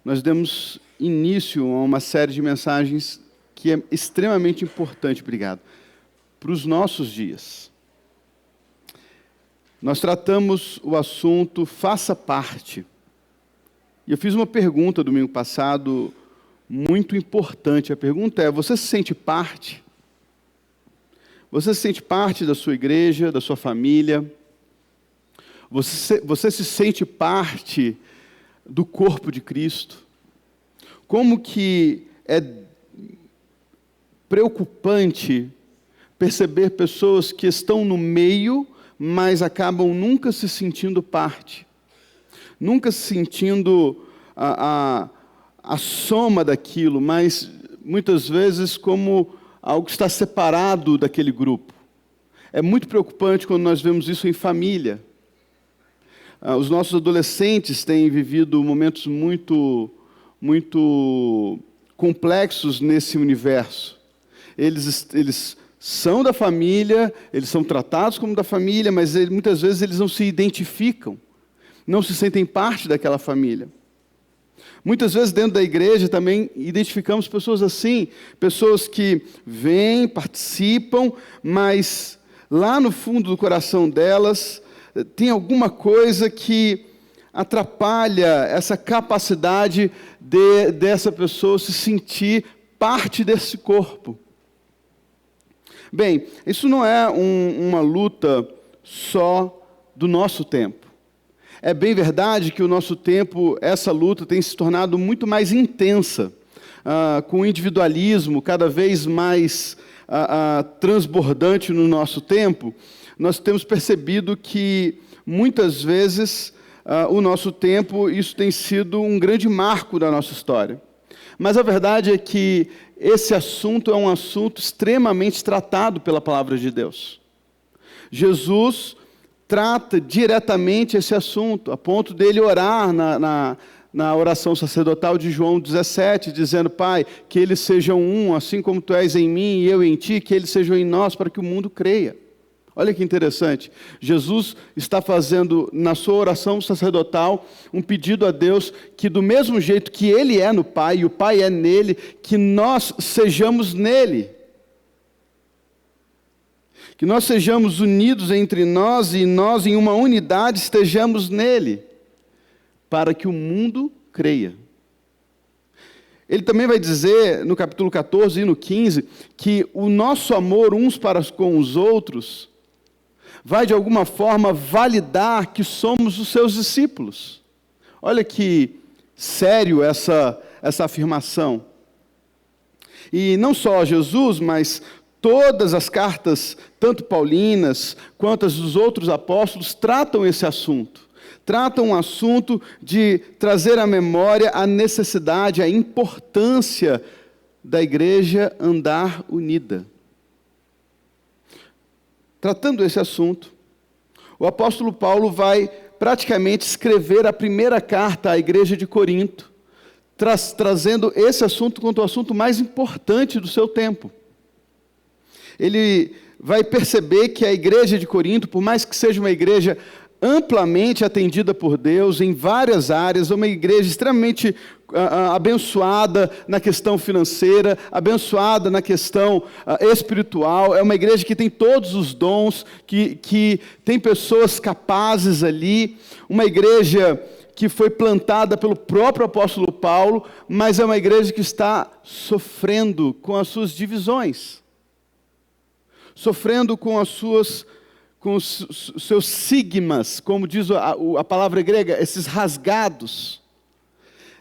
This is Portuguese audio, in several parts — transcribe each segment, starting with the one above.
nós demos início a uma série de mensagens que é extremamente importante, obrigado, para os nossos dias. Nós tratamos o assunto faça parte. E eu fiz uma pergunta domingo passado muito importante. A pergunta é: você se sente parte? Você se sente parte da sua igreja, da sua família? Você se sente parte do corpo de Cristo? Como que é preocupante perceber pessoas que estão no meio, mas acabam nunca se sentindo parte, nunca se sentindo a soma daquilo, mas muitas vezes como algo que está separado daquele grupo. É muito preocupante quando nós vemos isso em família. Os nossos adolescentes têm vivido momentos muito complexos nesse universo. Eles são da família, eles são tratados como da família, mas muitas vezes eles não se identificam, não se sentem parte daquela família. Muitas vezes dentro da igreja também identificamos pessoas assim, pessoas que vêm, participam, mas lá no fundo do coração delas tem alguma coisa que atrapalha essa capacidade dessa pessoa se sentir parte desse corpo. Bem, isso não é uma luta só do nosso tempo. É bem verdade que o nosso tempo, essa luta tem se tornado muito mais intensa, com o individualismo cada vez mais transbordante no nosso tempo. Nós temos percebido que, muitas vezes, o nosso tempo, isso tem sido um grande marco da nossa história. Mas a verdade é que esse assunto é um assunto extremamente tratado pela palavra de Deus. Jesus trata diretamente esse assunto, a ponto dele orar na oração sacerdotal de João 17, dizendo: Pai, que eles sejam um, assim como Tu és em mim e eu em Ti, que eles sejam em nós, para que o mundo creia. Olha que interessante, Jesus está fazendo na sua oração sacerdotal um pedido a Deus que, do mesmo jeito que Ele é no Pai e o Pai é nele, que nós sejamos nele. Que nós sejamos unidos entre nós e nós em uma unidade estejamos nele, para que o mundo creia. Ele também vai dizer no capítulo 14 e no 15 que o nosso amor uns para com os outros vai de alguma forma validar que somos os seus discípulos. Olha que sério essa afirmação. E não só Jesus, mas todas as cartas, tanto paulinas quanto as dos outros apóstolos, tratam esse assunto. Tratam um assunto de trazer à memória a necessidade, a importância da igreja andar unida. Tratando esse assunto, o apóstolo Paulo vai praticamente escrever a primeira carta à igreja de Corinto, trazendo esse assunto como o assunto mais importante do seu tempo. Ele vai perceber que a igreja de Corinto, por mais que seja uma igreja amplamente atendida por Deus em várias áreas, uma igreja extremamente abençoada na questão financeira, abençoada na questão espiritual, é uma igreja que tem todos os dons, que tem pessoas capazes ali, uma igreja que foi plantada pelo próprio apóstolo Paulo, mas é uma igreja que está sofrendo com as suas divisões, sofrendo com os seus sigmas, como diz a palavra grega, esses rasgados,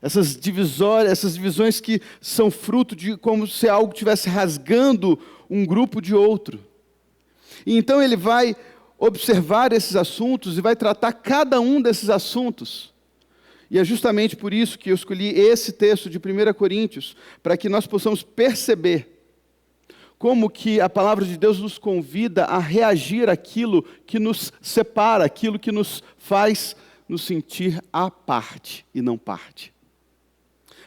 essas divisões que são fruto de como se algo estivesse rasgando um grupo de outro. E então ele vai observar esses assuntos e vai tratar cada um desses assuntos. E é justamente por isso que eu escolhi esse texto de 1 Coríntios, para que nós possamos perceber como que a palavra de Deus nos convida a reagir àquilo que nos separa, aquilo que nos faz nos sentir à parte e não parte.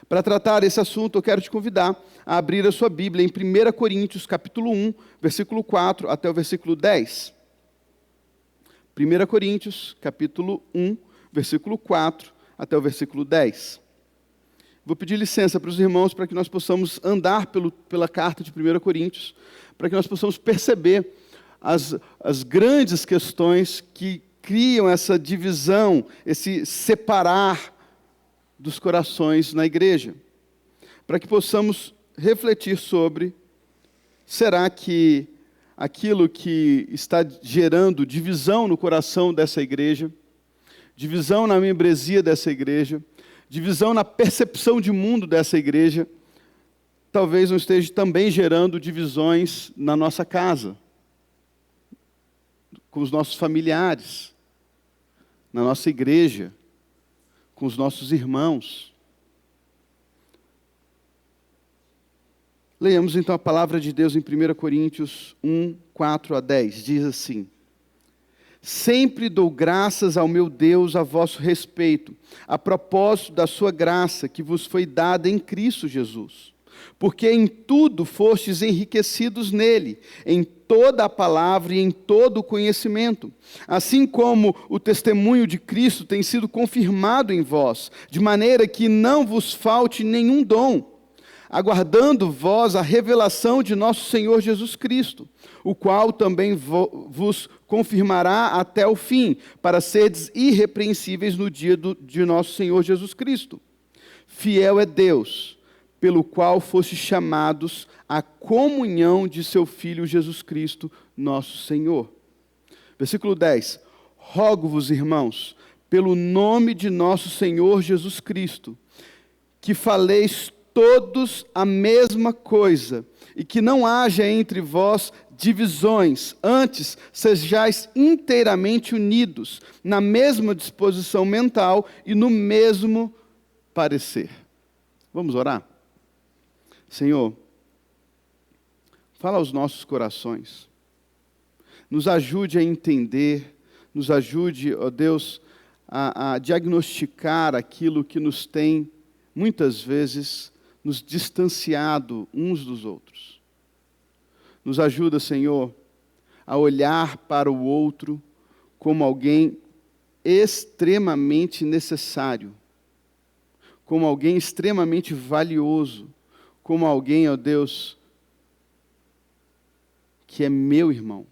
Para tratar esse assunto, eu quero te convidar a abrir a sua Bíblia em 1 Coríntios, capítulo 1, versículo 4 até o versículo 10. 1 Coríntios, capítulo 1, versículo 4 até o versículo 10. vou pedir licença para os irmãos para que nós possamos andar pela carta de 1 Coríntios, para que nós possamos perceber as grandes questões que criam essa divisão, esse separar dos corações na igreja, para que possamos refletir sobre, será que aquilo que está gerando divisão no coração dessa igreja, divisão na membresia dessa igreja, divisão na percepção de mundo dessa igreja, talvez não esteja também gerando divisões na nossa casa, com os nossos familiares, na nossa igreja, com os nossos irmãos. Leiamos então a palavra de Deus em 1 Coríntios 1, 4 a 10. Diz assim: sempre dou graças ao meu Deus a vosso respeito, a propósito da sua graça que vos foi dada em Cristo Jesus. Porque em tudo fostes enriquecidos nele, em toda a palavra e em todo o conhecimento, assim como o testemunho de Cristo tem sido confirmado em vós, de maneira que não vos falte nenhum dom, aguardando vós a revelação de nosso Senhor Jesus Cristo, o qual também vos confirmará até o fim, para seres irrepreensíveis no dia de nosso Senhor Jesus Cristo. Fiel é Deus, pelo qual fostes chamados à comunhão de seu Filho Jesus Cristo, nosso Senhor. Versículo 10. Rogo-vos, irmãos, pelo nome de nosso Senhor Jesus Cristo, que faleis todos a mesma coisa, e que não haja entre vós divisões, antes sejais inteiramente unidos, na mesma disposição mental e no mesmo parecer. Vamos orar? Senhor, fala aos nossos corações, nos ajude a entender, nos ajude, ó Deus, a diagnosticar aquilo que nos tem, muitas vezes, nos distanciado uns dos outros. Nos ajuda, Senhor, a olhar para o outro como alguém extremamente necessário, como alguém extremamente valioso, como alguém, ó Deus, que é meu irmão,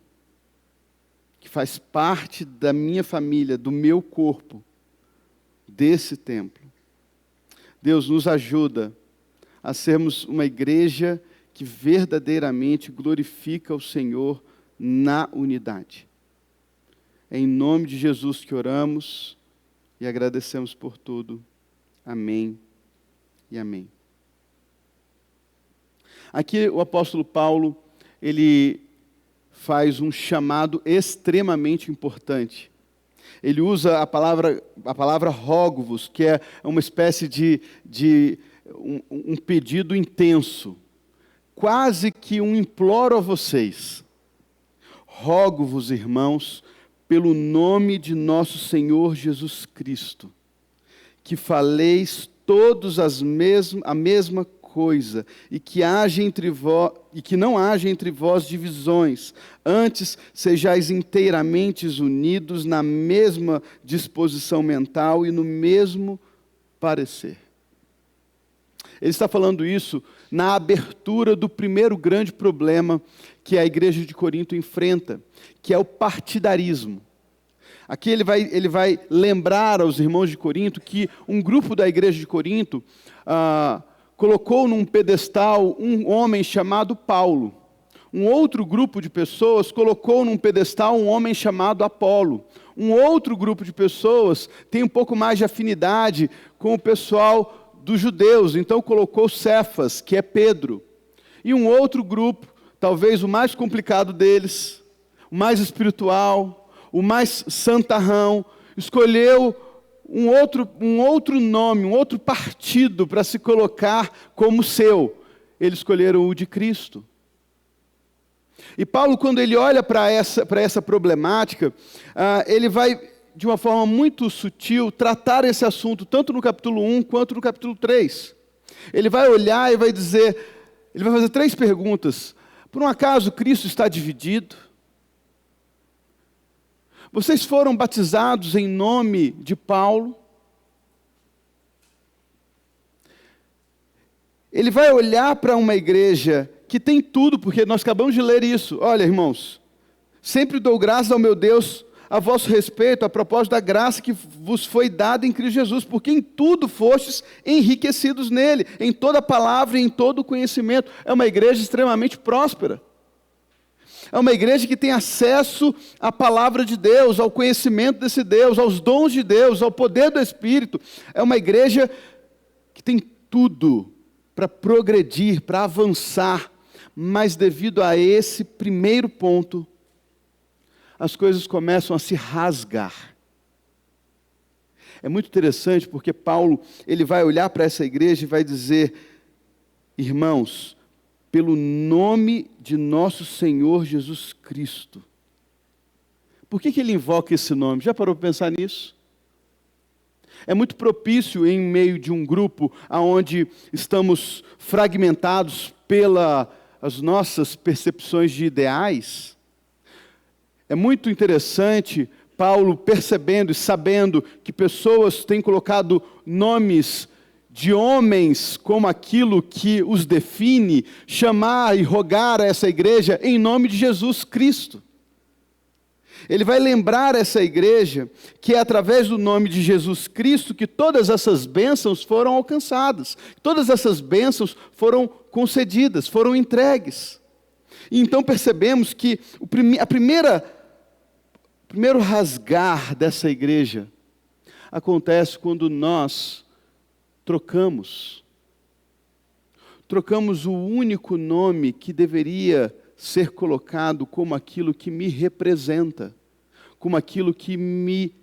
que faz parte da minha família, do meu corpo, desse templo. Deus, nos ajuda a sermos uma igreja que verdadeiramente glorifica o Senhor na unidade. É em nome de Jesus que oramos e agradecemos por tudo. Amém e amém. Aqui o apóstolo Paulo, ele faz um chamado extremamente importante. Ele usa a palavra rogo-vos, que é uma espécie de um pedido intenso, quase que um imploro a vocês. Rogo-vos, irmãos, pelo nome de nosso Senhor Jesus Cristo, que faleis todos a mesma coisa, e que não haja entre vós divisões, antes sejais inteiramente unidos na mesma disposição mental e no mesmo parecer. Ele está falando isso na abertura do primeiro grande problema que a igreja de Corinto enfrenta, que é o partidarismo. Aqui ele vai lembrar aos irmãos de Corinto que um grupo da igreja de Corinto colocou num pedestal um homem chamado Paulo. Um outro grupo de pessoas colocou num pedestal um homem chamado Apolo. Um outro grupo de pessoas tem um pouco mais de afinidade com o pessoal dos judeus, então colocou Cefas, que é Pedro. E um outro grupo, talvez o mais complicado deles, o mais espiritual, o mais santarrão, escolheu um outro nome, um outro partido para se colocar como seu. Eles escolheram o de Cristo. E Paulo, quando ele olha para essa problemática, ele vai, de uma forma muito sutil, tratar esse assunto, tanto no capítulo 1 quanto no capítulo 3. Ele vai olhar e vai dizer, ele vai fazer 3 perguntas. Por um acaso Cristo está dividido? Vocês foram batizados em nome de Paulo? ele vai olhar para uma igreja que tem tudo, porque nós acabamos de ler isso. Olha, irmãos, sempre dou graças ao meu Deus a vosso respeito, a propósito da graça que vos foi dada em Cristo Jesus, porque em tudo fostes enriquecidos nele, em toda palavra e em todo conhecimento. É uma igreja extremamente próspera. É uma igreja que tem acesso à palavra de Deus, ao conhecimento desse Deus, aos dons de Deus, ao poder do Espírito. É uma igreja que tem tudo para progredir, para avançar, mas devido a esse primeiro ponto, as coisas começam a se rasgar. É muito interessante porque Paulo, ele vai olhar para essa igreja e vai dizer: irmãos, pelo nome de nosso Senhor Jesus Cristo. Por que ele invoca esse nome? Já parou para pensar nisso? É muito propício em meio de um grupo onde estamos fragmentados pelas nossas percepções de ideais. É muito interessante Paulo percebendo e sabendo que pessoas têm colocado nomes de homens como aquilo que os define, chamar e rogar a essa igreja em nome de Jesus Cristo. Ele vai lembrar essa igreja que é através do nome de Jesus Cristo que todas essas bênçãos foram alcançadas, todas essas bênçãos foram concedidas, foram entregues. E então percebemos que o primeiro rasgar dessa igreja acontece quando nós trocamos o único nome que deveria ser colocado como aquilo que me representa, como aquilo que me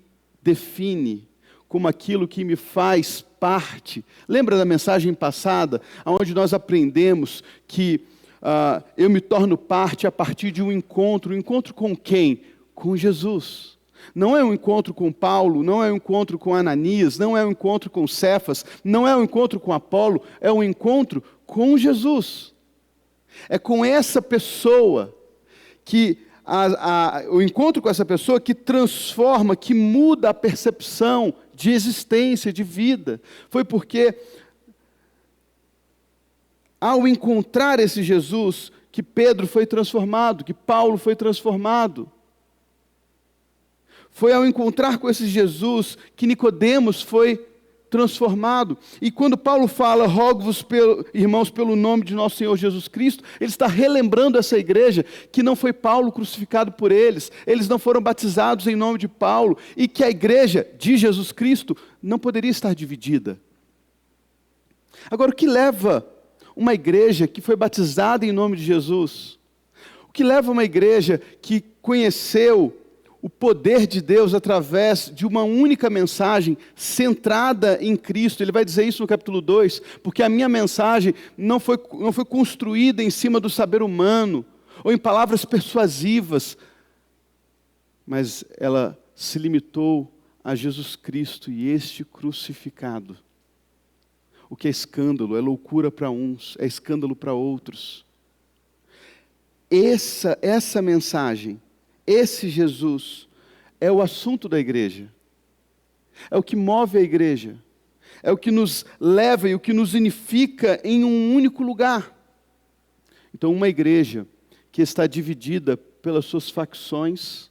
define, como aquilo que me faz parte. Lembra da mensagem passada, onde nós aprendemos que eu me torno parte a partir de um encontro com quem? Com Jesus. Não é um encontro com Paulo, não é um encontro com Ananias, não é um encontro com Cefas, não é um encontro com Apolo, é um encontro com Jesus. É com essa pessoa que o encontro com essa pessoa que transforma, que muda a percepção de existência, de vida. Foi porque ao encontrar esse Jesus que Pedro foi transformado, que Paulo foi transformado. Foi ao encontrar com esse Jesus que Nicodemos foi transformado. E quando Paulo fala, rogo-vos, irmãos, pelo nome de nosso Senhor Jesus Cristo, ele está relembrando essa igreja que não foi Paulo crucificado por eles não foram batizados em nome de Paulo, e que a igreja de Jesus Cristo não poderia estar dividida. Agora, o que leva uma igreja que foi batizada em nome de Jesus? O que leva uma igreja que conheceu o poder de Deus através de uma única mensagem centrada em Cristo? Ele vai dizer isso no capítulo 2, porque a minha mensagem não foi construída em cima do saber humano, ou em palavras persuasivas, mas ela se limitou a Jesus Cristo e este crucificado. O que é escândalo, é loucura para uns, é escândalo para outros. Essa mensagem, esse Jesus, é o assunto da igreja, é o que move a igreja, é o que nos leva e o que nos unifica em um único lugar. Então, uma igreja que está dividida pelas suas facções,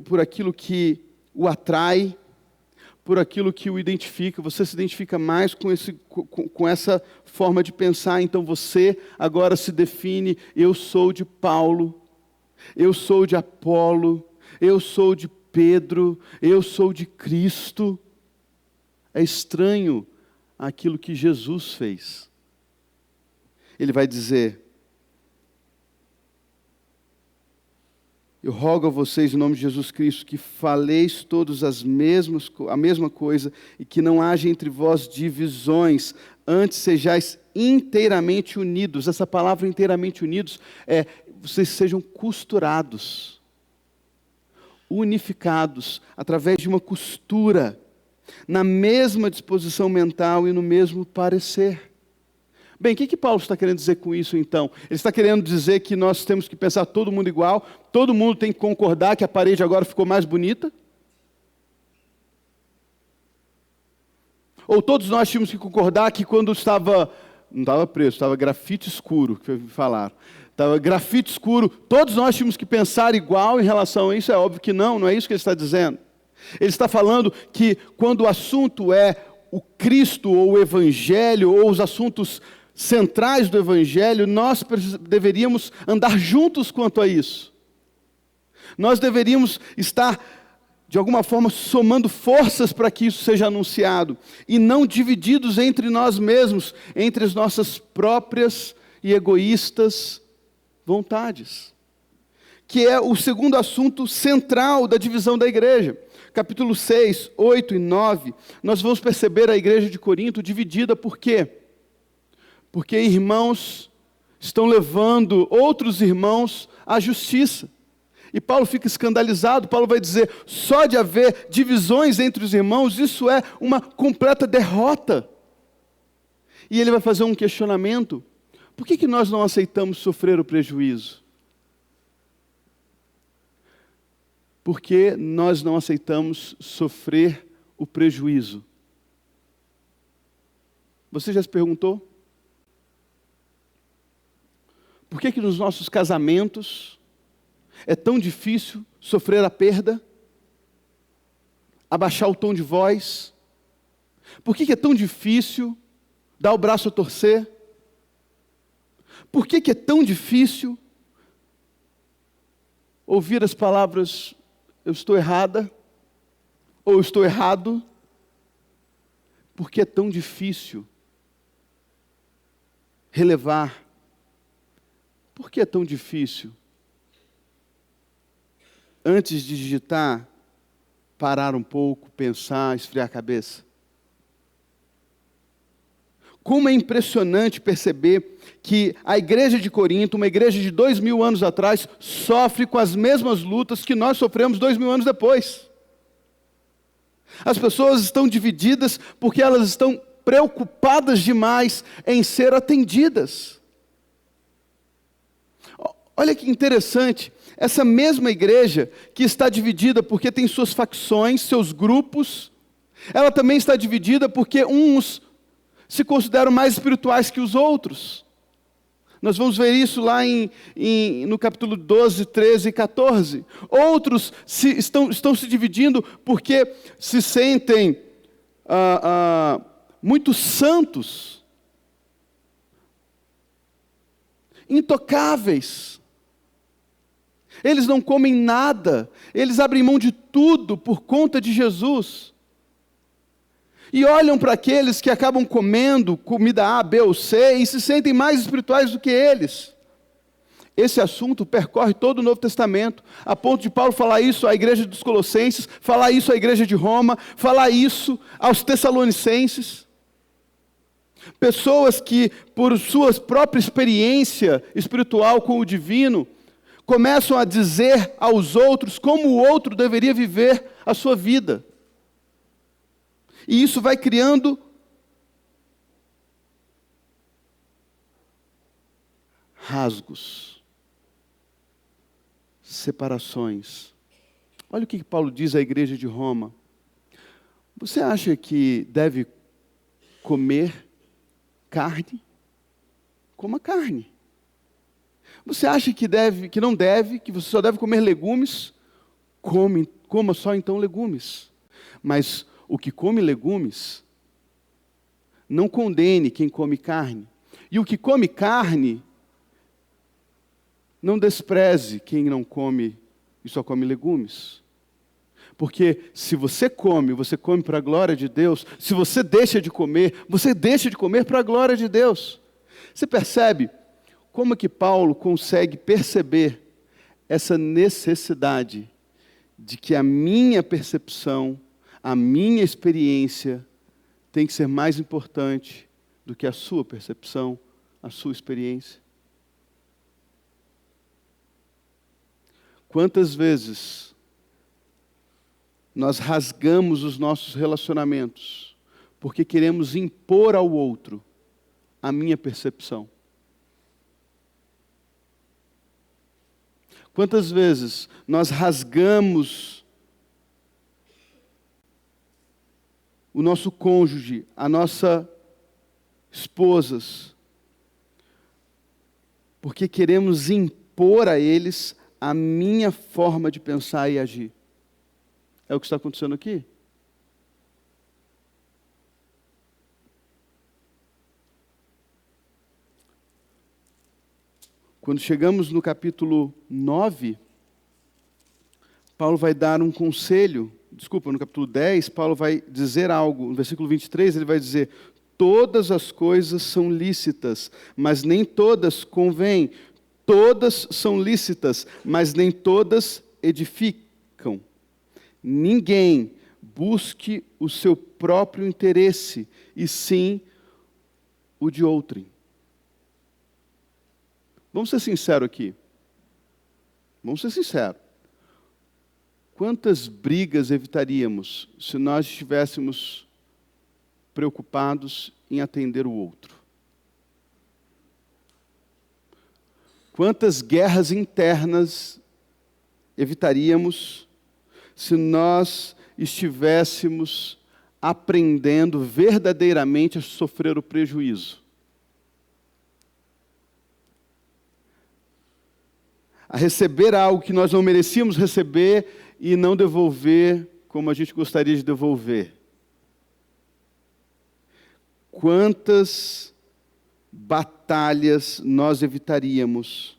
por aquilo que o atrai, por aquilo que o identifica, você se identifica mais com essa forma de pensar, então você agora se define: eu sou de Paulo, eu sou de Apolo, eu sou de Pedro, eu sou de Cristo. É estranho aquilo que Jesus fez. Ele vai dizer: eu rogo a vocês, em nome de Jesus Cristo, que faleis todos a mesma coisa, e que não haja entre vós divisões, antes sejais inteiramente unidos. Essa palavra inteiramente unidos é: vocês sejam costurados, unificados, através de uma costura, na mesma disposição mental e no mesmo parecer. Bem, o que Paulo está querendo dizer com isso, então? Ele está querendo dizer que nós temos que pensar todo mundo igual, todo mundo tem que concordar que a parede agora ficou mais bonita? Ou todos nós tínhamos que concordar que quando não estava preso, estava grafite escuro, que falaram. Estava grafite escuro, todos nós tínhamos que pensar igual em relação a isso? É óbvio que não é isso que ele está dizendo. Ele está falando que quando o assunto é o Cristo, ou o Evangelho, ou os assuntos centrais do Evangelho, nós deveríamos andar juntos quanto a isso. Nós deveríamos estar, de alguma forma, somando forças para que isso seja anunciado, e não divididos entre nós mesmos, entre as nossas próprias e egoístas vontades, que é o segundo assunto central da divisão da igreja. Capítulo 6, 8 e 9, nós vamos perceber a igreja de Corinto dividida. Por quê? Porque irmãos estão levando outros irmãos à justiça. E Paulo fica escandalizado. Paulo vai dizer, só de haver divisões entre os irmãos, isso é uma completa derrota. E ele vai fazer um questionamento. Por que nós não aceitamos sofrer o prejuízo? Porque nós não aceitamos sofrer o prejuízo. Você já se perguntou? Por que nos nossos casamentos é tão difícil sofrer a perda? Abaixar o tom de voz? Por que é tão difícil dar o braço a torcer? Por que é tão difícil ouvir as palavras, eu estou errada, ou eu estou errado? Por que é tão difícil relevar? Por que é tão difícil, antes de digitar, parar um pouco, pensar, esfriar a cabeça? Como é impressionante perceber que a igreja de Corinto, uma igreja de 2000 anos atrás, sofre com as mesmas lutas que nós sofremos 2000 anos depois. As pessoas estão divididas porque elas estão preocupadas demais em ser atendidas. Olha que interessante, essa mesma igreja que está dividida porque tem suas facções, seus grupos, ela também está dividida porque uns se consideram mais espirituais que os outros. Nós vamos ver isso lá no capítulo 12, 13 e 14. Outros estão se dividindo porque se sentem muito santos, intocáveis. Eles não comem nada, eles abrem mão de tudo por conta de Jesus. E olham para aqueles que acabam comendo comida A, B ou C e se sentem mais espirituais do que eles. Esse assunto percorre todo o Novo Testamento, a ponto de Paulo falar isso à igreja dos Colossenses, falar isso à igreja de Roma, falar isso aos Tessalonicenses. Pessoas que, por sua própria experiência espiritual com o divino, começam a dizer aos outros como o outro deveria viver a sua vida. E isso vai criando rasgos, separações. Olha o que Paulo diz à igreja de Roma. Você acha que deve comer carne? Coma carne. Você acha que não deve, que você só deve comer legumes? Coma só então legumes. Mas o que come legumes, não condene quem come carne. E o que come carne, não despreze quem não come e só come legumes. Porque se você come para a glória de Deus. Se você deixa de comer para a glória de Deus. Você percebe como é que Paulo consegue perceber essa necessidade de que a minha percepção, a minha experiência tem que ser mais importante do que a sua percepção, a sua experiência? Quantas vezes nós rasgamos os nossos relacionamentos porque queremos impor ao outro a minha percepção? Quantas vezes nós rasgamos o nosso cônjuge, a nossa esposas, porque queremos impor a eles a minha forma de pensar e agir. É o que está acontecendo aqui. Quando chegamos no capítulo 9, Paulo vai dar um conselho. No capítulo 10, Paulo vai dizer algo. No versículo 23, ele vai dizer: todas as coisas são lícitas, mas nem todas convêm. Todas são lícitas, mas nem todas edificam. Ninguém busque o seu próprio interesse, e sim o de outrem. Vamos ser sinceros aqui. Vamos ser sinceros. Quantas brigas evitaríamos se nós estivéssemos preocupados em atender o outro? Quantas guerras internas evitaríamos se nós estivéssemos aprendendo verdadeiramente a sofrer o prejuízo? A receber algo que nós não merecíamos receber e não devolver como a gente gostaria de devolver. Quantas batalhas nós evitaríamos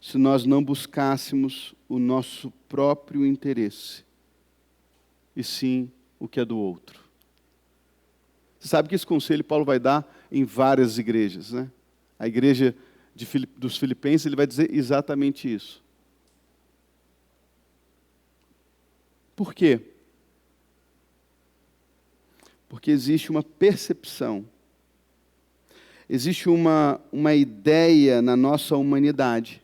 se nós não buscássemos o nosso próprio interesse, e sim o que é do outro. Você sabe que esse conselho Paulo vai dar em várias igrejas, né? A igreja dos Filipenses, ele vai dizer exatamente isso. Por quê? Porque existe uma percepção, existe uma ideia na nossa humanidade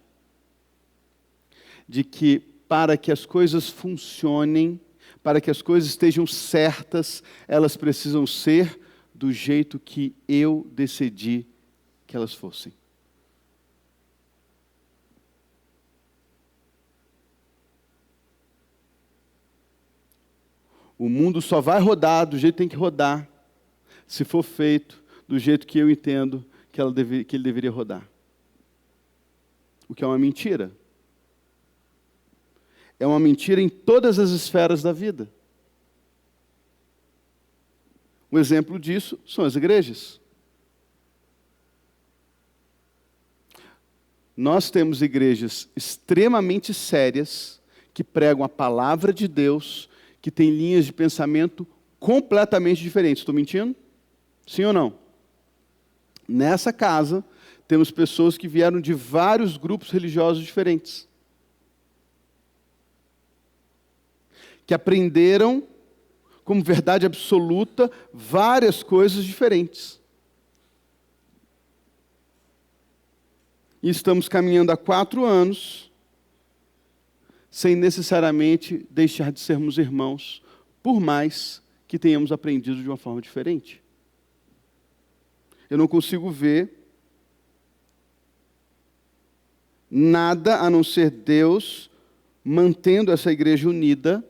de que para que as coisas funcionem, para que as coisas estejam certas, elas precisam ser do jeito que eu decidi que elas fossem. O mundo só vai rodar do jeito que tem que rodar, se for feito do jeito que eu entendo que ele deveria rodar. O que é uma mentira. É uma mentira em todas as esferas da vida. Um exemplo disso são as igrejas. Nós temos igrejas extremamente sérias, que pregam a palavra de Deus, que têm linhas de pensamento completamente diferentes. Estou mentindo? Sim ou não? Nessa casa, temos pessoas que vieram de vários grupos religiosos diferentes, que aprenderam como verdade absoluta várias coisas diferentes. E estamos caminhando há 4 anos, sem necessariamente deixar de sermos irmãos, por mais que tenhamos aprendido de uma forma diferente. Eu não consigo ver nada a não ser Deus mantendo essa igreja unida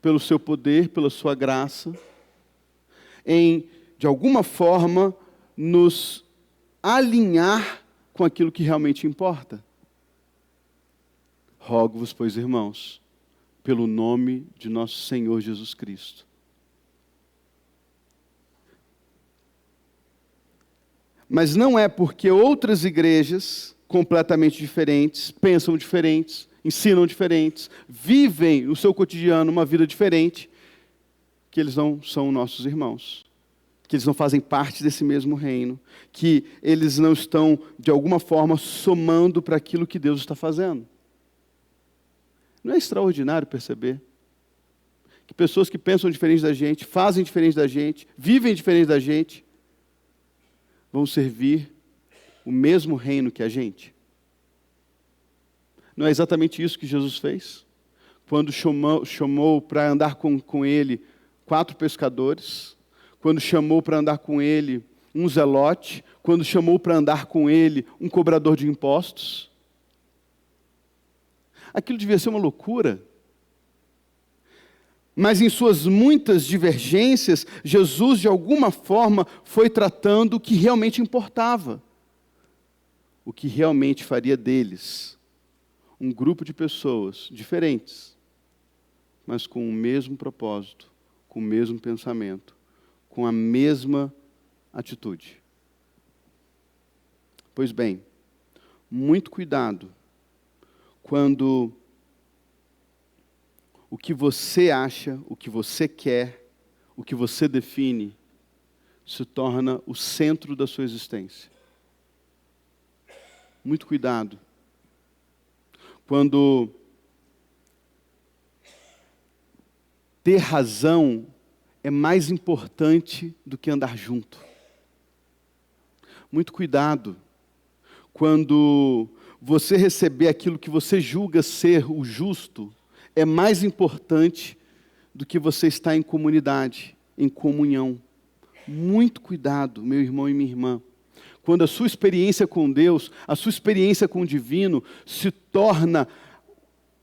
pelo seu poder, pela sua graça, em, de alguma forma, nos alinhar com aquilo que realmente importa. Rogo-vos, pois, irmãos, pelo nome de nosso Senhor Jesus Cristo. Mas não é porque outras igrejas completamente diferentes, pensam diferentes, ensinam diferentes, vivem o seu cotidiano uma vida diferente, que eles não são nossos irmãos, que eles não fazem parte desse mesmo reino, que eles não estão, de alguma forma, somando para aquilo que Deus está fazendo. Não é extraordinário perceber que pessoas que pensam diferente da gente, fazem diferente da gente, vivem diferente da gente, vão servir o mesmo reino que a gente? Não é exatamente isso que Jesus fez? Quando chamou para andar com ele 4 pescadores, quando chamou para andar com ele um zelote, quando chamou para andar com ele um cobrador de impostos. Aquilo devia ser uma loucura. Mas em suas muitas divergências, Jesus, de alguma forma, foi tratando o que realmente importava. O que realmente faria deles um grupo de pessoas diferentes, mas com o mesmo propósito, com o mesmo pensamento, com a mesma atitude. Pois bem, muito cuidado quando o que você acha, o que você quer, o que você define, se torna o centro da sua existência. Muito cuidado quando ter razão é mais importante do que andar junto. Muito cuidado quando você receber aquilo que você julga ser o justo, é mais importante do que você estar em comunidade, em comunhão. Muito cuidado, meu irmão e minha irmã, quando a sua experiência com Deus, a sua experiência com o divino, se torna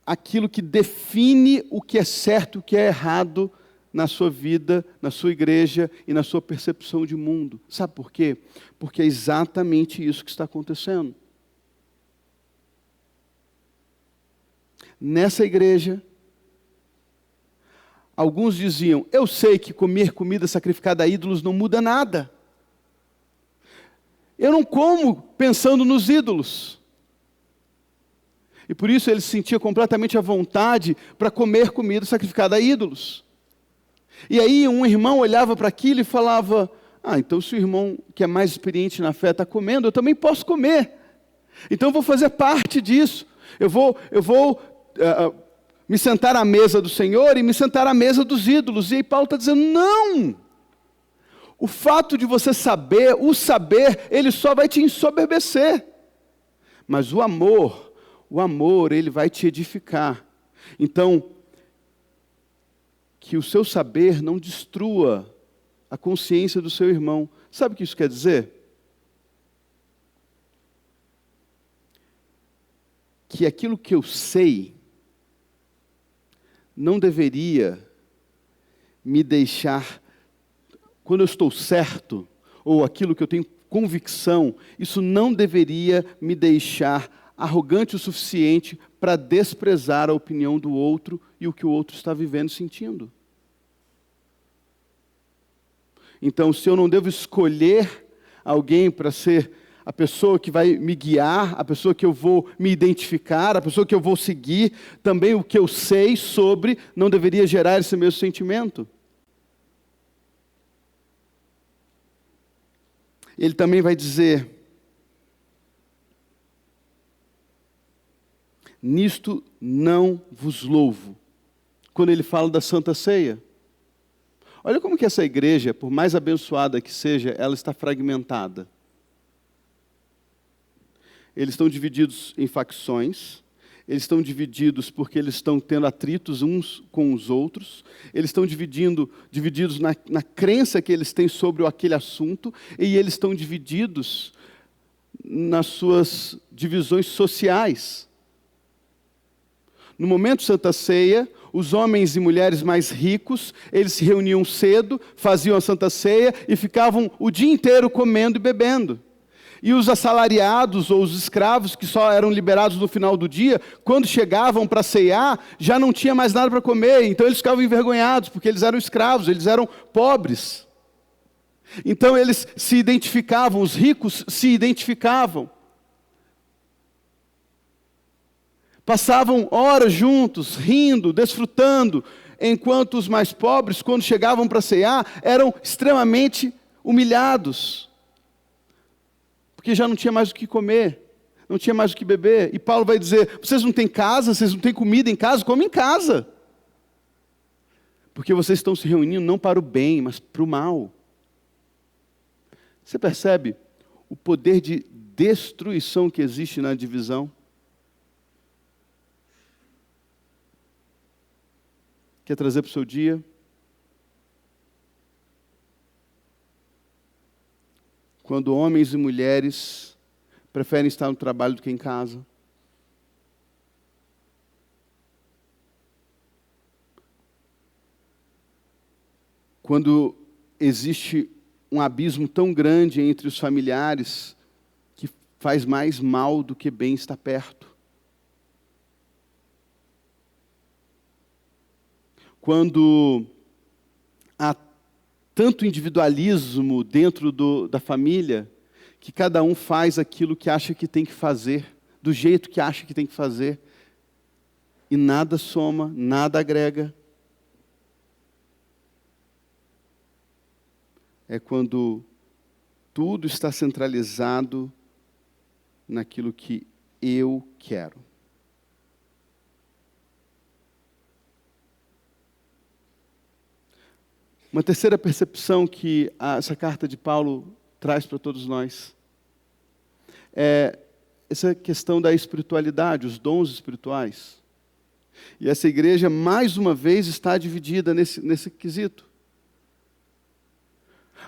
aquilo que define o que é certo e o que é errado na sua vida, na sua igreja e na sua percepção de mundo. Sabe por quê? Porque é exatamente isso que está acontecendo. Nessa igreja, alguns diziam, eu sei que comer comida sacrificada a ídolos não muda nada. Eu não como pensando nos ídolos. E por isso ele se sentia completamente à vontade para comer comida sacrificada a ídolos. E aí um irmão olhava para aquilo e falava, então se o irmão que é mais experiente na fé está comendo, eu também posso comer. Então eu vou fazer parte disso. Eu vou me sentar à mesa do Senhor e me sentar à mesa dos ídolos. E aí Paulo está dizendo, não! O fato de você saber, o saber, ele só vai te ensoberbecer. Mas o amor, ele vai te edificar. Então, que o seu saber não destrua a consciência do seu irmão. Sabe o que isso quer dizer? Que aquilo que eu sei não deveria me deixar, quando eu estou certo, ou aquilo que eu tenho convicção, isso não deveria me deixar arrogante o suficiente para desprezar a opinião do outro e o que o outro está vivendo e sentindo. Então, se eu não devo escolher alguém para ser a pessoa que vai me guiar, a pessoa que eu vou me identificar, a pessoa que eu vou seguir, também o que eu sei sobre não deveria gerar esse mesmo sentimento. Ele também vai dizer, nisto não vos louvo, quando ele fala da Santa Ceia. Olha como que essa igreja, por mais abençoada que seja, ela está fragmentada. Eles estão divididos em facções, eles estão divididos porque eles estão tendo atritos uns com os outros, eles estão divididos na crença que eles têm sobre aquele assunto, e eles estão divididos nas suas divisões sociais. No momento Santa Ceia, os homens e mulheres mais ricos, eles se reuniam cedo, faziam a Santa Ceia e ficavam o dia inteiro comendo e bebendo. E os assalariados ou os escravos, que só eram liberados no final do dia, quando chegavam para ceiar, já não tinha mais nada para comer. Então eles ficavam envergonhados, porque eles eram escravos, eles eram pobres. Então eles se identificavam, os ricos se identificavam. Passavam horas juntos, rindo, desfrutando, enquanto os mais pobres, quando chegavam para ceiar, eram extremamente humilhados. Porque já não tinha mais o que comer, não tinha mais o que beber. E Paulo vai dizer, vocês não têm casa, vocês não têm comida em casa? Come em casa. Porque vocês estão se reunindo não para o bem, mas para o mal. Você percebe o poder de destruição que existe na divisão? Quer trazer para o seu dia? Quando homens e mulheres preferem estar no trabalho do que em casa. quando existe um abismo tão grande entre os familiares que faz mais mal do que bem estar perto. Quando há tanto individualismo dentro da família, que cada um faz aquilo que acha que tem que fazer, do jeito que acha que tem que fazer, e nada soma, nada agrega. É quando tudo está centralizado naquilo que eu quero. Uma terceira percepção que essa carta de Paulo traz para todos nós é essa questão da espiritualidade, os dons espirituais. E essa igreja, mais uma vez, está dividida nesse quesito.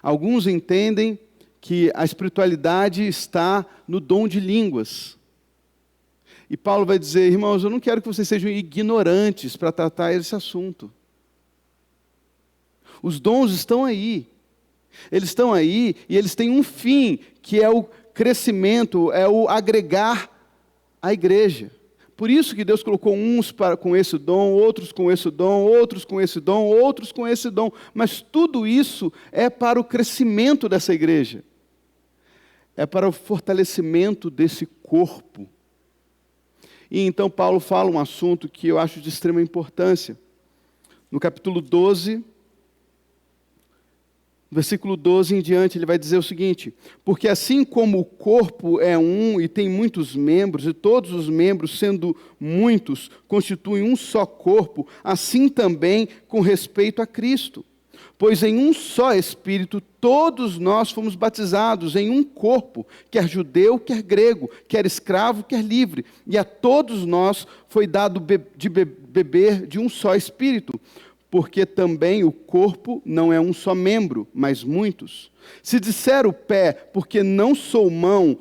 Alguns entendem que a espiritualidade está no dom de línguas. E Paulo vai dizer, irmãos, eu não quero que vocês sejam ignorantes para tratar esse assunto. Os dons estão aí. Eles estão aí e eles têm um fim, que é o crescimento, é o agregar a igreja. Por isso que Deus colocou uns com esse dom, outros com esse dom, outros com esse dom, outros com esse dom. Mas tudo isso é para o crescimento dessa igreja. É para o fortalecimento desse corpo. E então Paulo fala um assunto que eu acho de extrema importância. No capítulo 12, versículo 12 em diante, ele vai dizer o seguinte: porque assim como o corpo é um e tem muitos membros, e todos os membros, sendo muitos, constituem um só corpo, assim também com respeito a Cristo. Pois em um só Espírito todos nós fomos batizados em um corpo, quer judeu, quer grego, quer escravo, quer livre, e a todos nós foi dado de beber de um só Espírito. Porque também o corpo não é um só membro, mas muitos. Se disser o pé, porque não sou mão,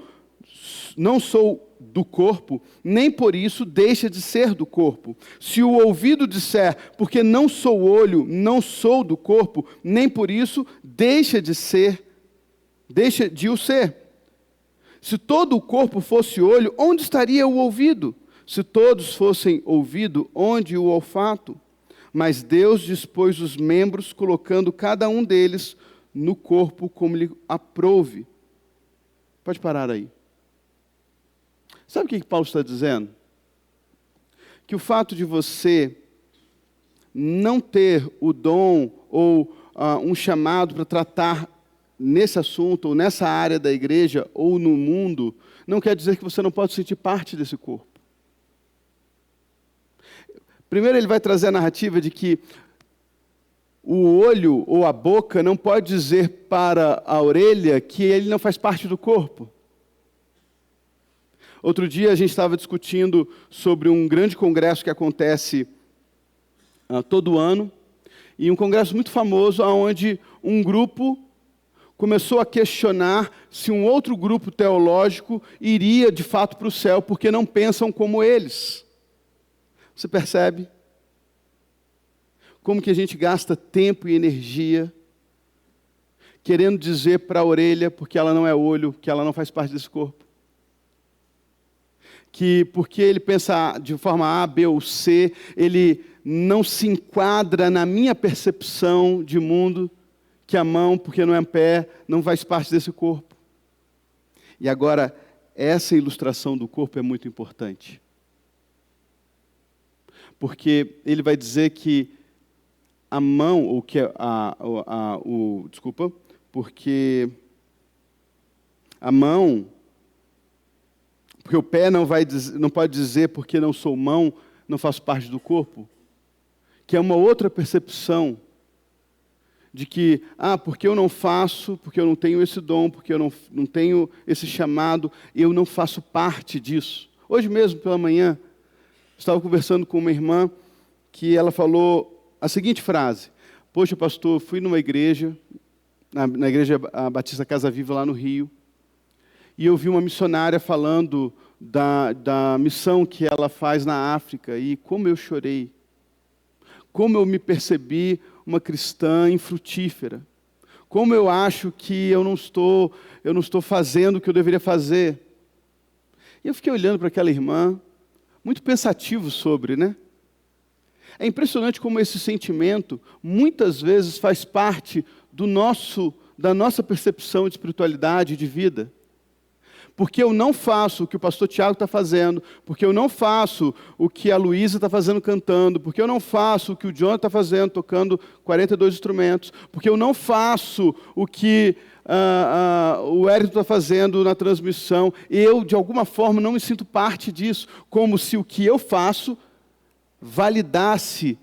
não sou do corpo, nem por isso deixa de ser do corpo. Se o ouvido disser, porque não sou olho, não sou do corpo, nem por isso deixa de o ser. Se todo o corpo fosse olho, onde estaria o ouvido? Se todos fossem ouvido, onde o olfato? Mas Deus dispôs os membros, colocando cada um deles no corpo como lhe aprouve. Pode parar aí. Sabe o que Paulo está dizendo? Que o fato de você não ter o dom ou um chamado para tratar nesse assunto, ou nessa área da igreja, ou no mundo, não quer dizer que você não pode sentir parte desse corpo. Primeiro ele vai trazer a narrativa de que o olho ou a boca não pode dizer para a orelha que ele não faz parte do corpo. Outro dia a gente estava discutindo sobre um grande congresso que acontece todo ano, e um congresso muito famoso onde um grupo começou a questionar se um outro grupo teológico iria de fato para o céu, porque não pensam como eles. Você percebe? Como que a gente gasta tempo e energia querendo dizer para a orelha, porque ela não é olho, que ela não faz parte desse corpo. Que porque ele pensa de forma A, B ou C, ele não se enquadra na minha percepção de mundo, que a mão, porque não é pé, não faz parte desse corpo. E agora, essa ilustração do corpo é muito importante. Porque ele vai dizer que a mão, ou que porque a mão, porque o pé não pode dizer porque não sou mão, não faço parte do corpo, que é uma outra percepção de que, porque eu não faço, porque eu não tenho esse dom, porque eu não tenho esse chamado, eu não faço parte disso. Hoje mesmo, pela manhã, estava conversando com uma irmã que ela falou a seguinte frase: poxa, pastor, fui numa igreja, na igreja Batista Casa Viva lá no Rio, e eu vi uma missionária falando da missão que ela faz na África, e como eu chorei, como eu me percebi uma cristã infrutífera. Como eu acho que eu não estou fazendo o que eu deveria fazer. E eu fiquei olhando para aquela irmã, muito pensativo sobre, né? É impressionante como esse sentimento, muitas vezes, faz parte da nossa percepção de espiritualidade e de vida. Porque eu não faço o que o pastor Tiago está fazendo, porque eu não faço o que a Luísa está fazendo cantando, porque eu não faço o que o John está fazendo tocando 42 instrumentos, porque eu não faço o que o Érico está fazendo na transmissão, eu, de alguma forma, não me sinto parte disso, como se o que eu faço validasse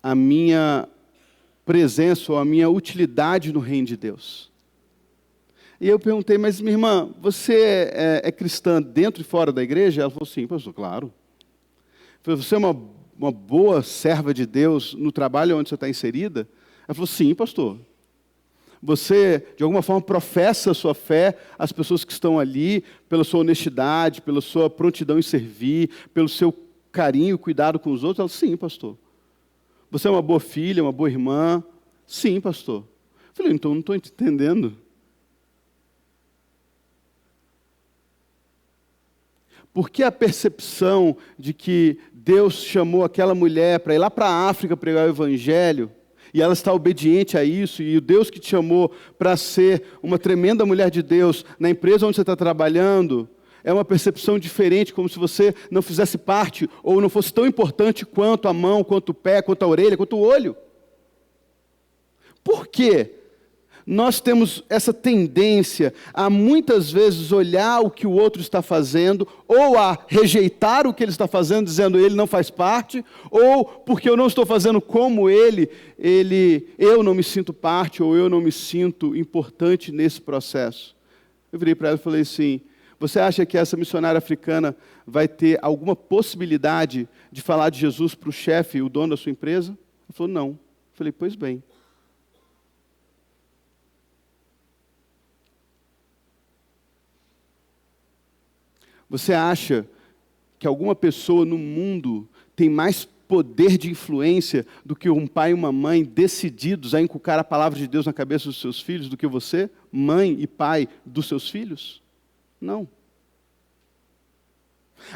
a minha presença ou a minha utilidade no reino de Deus. E eu perguntei, mas minha irmã, você é cristã dentro e fora da igreja? Ela falou, sim, pastor, claro. Eu falei, você é uma boa serva de Deus no trabalho onde você está inserida? Ela falou, sim, pastor. Você, de alguma forma, professa a sua fé às pessoas que estão ali, pela sua honestidade, pela sua prontidão em servir, pelo seu carinho e cuidado com os outros? Ela falou, sim, pastor. Você é uma boa filha, uma boa irmã? Sim, pastor. Eu falei, então não estou entendendo. Por que a percepção de que Deus chamou aquela mulher para ir lá para a África pregar o Evangelho, e ela está obediente a isso, e o Deus que te chamou para ser uma tremenda mulher de Deus na empresa onde você está trabalhando, é uma percepção diferente, como se você não fizesse parte, ou não fosse tão importante quanto a mão, quanto o pé, quanto a orelha, quanto o olho? Por quê? Nós temos essa tendência a muitas vezes olhar o que o outro está fazendo, ou a rejeitar o que ele está fazendo, dizendo ele não faz parte, ou porque eu não estou fazendo como eu não me sinto parte, ou eu não me sinto importante nesse processo. Eu virei para ela e falei assim, você acha que essa missionária africana vai ter alguma possibilidade de falar de Jesus para o chefe, o dono da sua empresa? Ela falou, não. Eu falei, pois bem. Você acha que alguma pessoa no mundo tem mais poder de influência do que um pai e uma mãe decididos a inculcar a palavra de Deus na cabeça dos seus filhos, do que você, mãe e pai dos seus filhos? Não.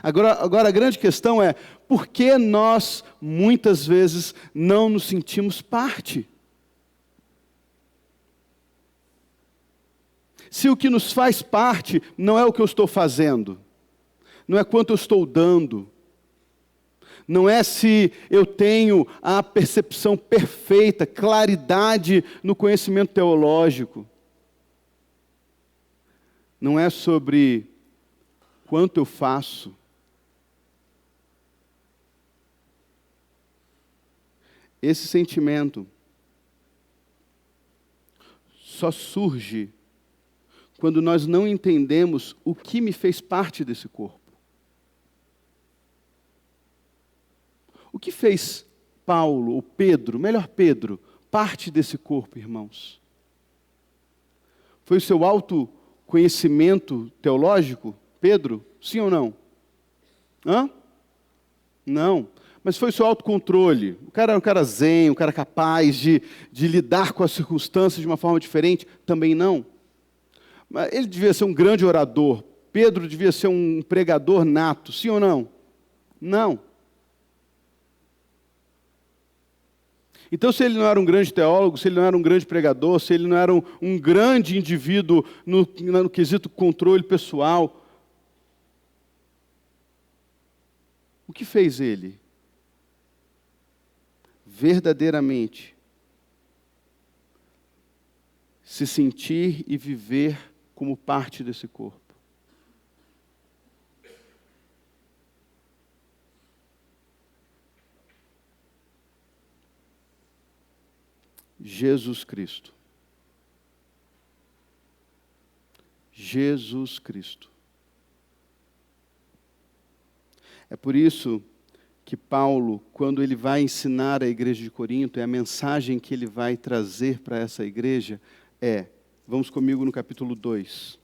Agora a grande questão é, por que nós, muitas vezes, não nos sentimos parte? Se o que nos faz parte não é o que eu estou fazendo, não é quanto eu estou dando, não é se eu tenho a percepção perfeita, claridade no conhecimento teológico, não é sobre quanto eu faço. Esse sentimento só surge quando nós não entendemos o que me fez parte desse corpo. O que fez Paulo, ou Pedro, melhor Pedro, parte desse corpo, irmãos? Foi o seu autoconhecimento teológico, Pedro? Sim ou não? Hã? Não. Mas foi o seu autocontrole. O cara era um cara zen, um cara capaz de lidar com as circunstâncias de uma forma diferente? Também não. Mas ele devia ser um grande orador. Pedro devia ser um pregador nato. Sim ou não? Não. Então, se ele não era um grande teólogo, se ele não era um grande pregador, se ele não era um grande indivíduo no quesito controle pessoal, o que fez ele? Verdadeiramente se sentir e viver como parte desse corpo. Jesus Cristo. Jesus Cristo. É por isso que Paulo, quando ele vai ensinar a igreja de Corinto, a mensagem que ele vai trazer para essa igreja vamos comigo no capítulo 2.